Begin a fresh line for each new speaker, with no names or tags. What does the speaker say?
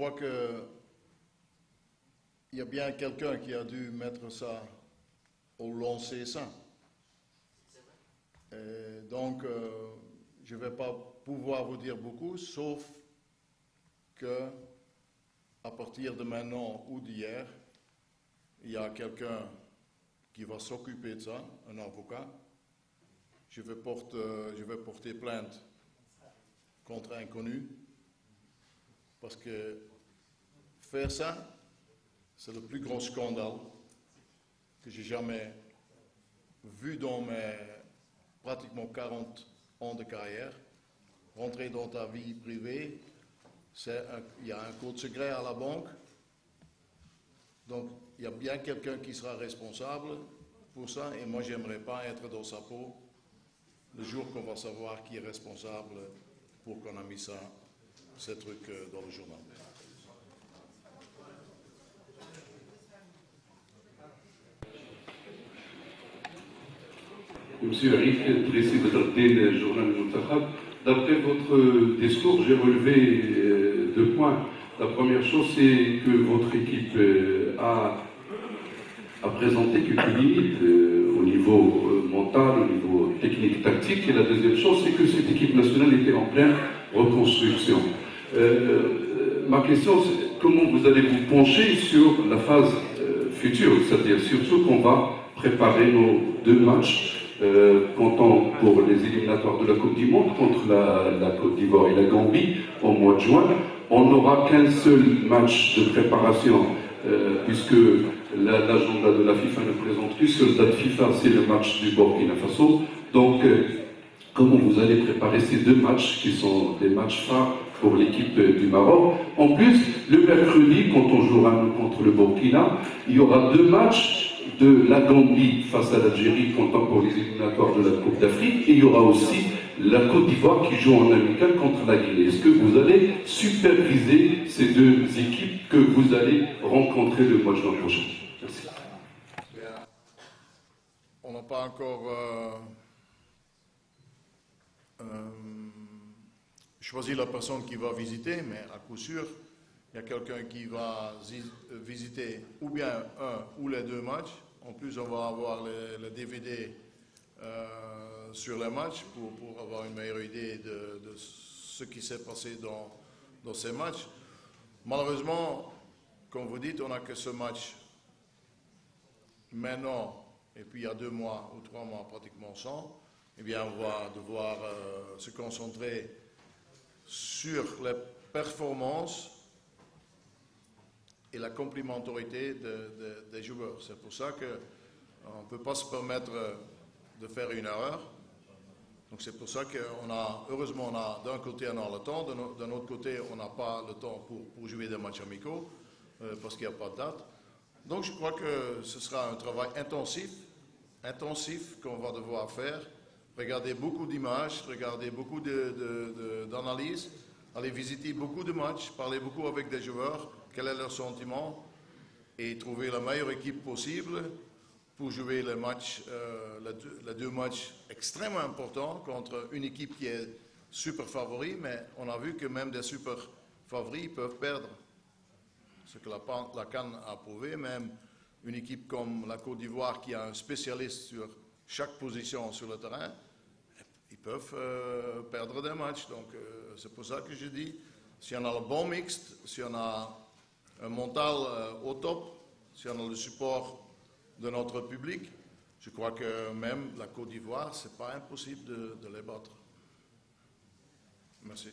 crois que il y a bien quelqu'un qui a dû mettre ça au lancer ça. Et donc, je ne vais pas pouvoir vous dire beaucoup, sauf que à partir de maintenant ou d'hier, il y a quelqu'un qui va s'occuper de ça, un avocat. Je vais porter plainte contre inconnu, parce que faire ça, c'est le plus grand scandale que j'ai jamais vu dans mes pratiquement 40 ans de carrière. Rentrer dans ta vie privée, il y a un code secret à la banque, donc il y a bien quelqu'un qui sera responsable pour ça, et moi j'aimerais pas être dans sa peau le jour qu'on va savoir qui est responsable pour qu'on a mis ça, ces trucs dans le journal.
Monsieur Arif, président du journal Al-Muntakhab, d'après votre discours, j'ai relevé 2 points. La première chose, c'est que votre équipe a présenté quelques limites au niveau mental, au niveau technique, tactique. Et la deuxième chose, c'est que cette équipe nationale était en pleine reconstruction. Ma question, c'est comment vous allez vous pencher sur la phase future, c'est-à-dire surtout qu'on va préparer nos 2 matchs. Comptant pour les éliminatoires de la Coupe du Monde contre la Côte d'Ivoire et la Gambie au mois de juin. On n'aura qu'un seul match de préparation puisque l'agenda de la FIFA ne présente qu'une seule date FIFA, c'est le match du Burkina Faso. Donc, comment vous allez préparer ces 2 matchs qui sont des matchs phares pour l'équipe du Maroc? En plus, le mercredi, quand on jouera contre le Burkina, il y aura 2 matchs de la Gambie face à l'Algérie, comptant pour les éliminatoires de la Coupe d'Afrique, et il y aura aussi la Côte d'Ivoire qui joue en amical contre la Guinée. Est-ce que vous allez superviser ces 2 équipes que vous allez rencontrer le mois de juin prochain? Merci.
On n'a pas encore choisi la personne qui va visiter, mais à coup sûr, il y a quelqu'un qui va visiter ou bien un ou les 2 matchs. En plus, on va avoir le DVD sur les matchs pour avoir une meilleure idée de ce qui s'est passé dans ces matchs. Malheureusement, comme vous dites, on n'a que ce match maintenant, et puis il y a 2 mois ou 3 mois pratiquement sans. Eh bien, on va devoir se concentrer sur les performances et la complémentarité des joueurs. C'est pour ça qu'on ne peut pas se permettre de faire une erreur. Donc c'est pour ça heureusement, d'un côté on a le temps, d'un autre côté on n'a pas le temps pour jouer des matchs amicaux, parce qu'il n'y a pas de date. Donc je crois que ce sera un travail intensif qu'on va devoir faire. Regarder beaucoup d'images, regarder beaucoup d'analyses, aller visiter beaucoup de matchs, parler beaucoup avec des joueurs, quel est leur sentiment, et trouver la meilleure équipe possible pour jouer les 2 matchs extrêmement importants contre une équipe qui est super favori, mais on a vu que même des super favoris peuvent perdre. Ce que la CAN a prouvé, même une équipe comme la Côte d'Ivoire qui a un spécialiste sur chaque position sur le terrain, ils peuvent perdre des matchs. Donc c'est pour ça que je dis, si on a le bon mixte, si on a un mental au top, si on a le support de notre public, je crois que même la Côte d'Ivoire, ce n'est pas impossible de les battre. Merci.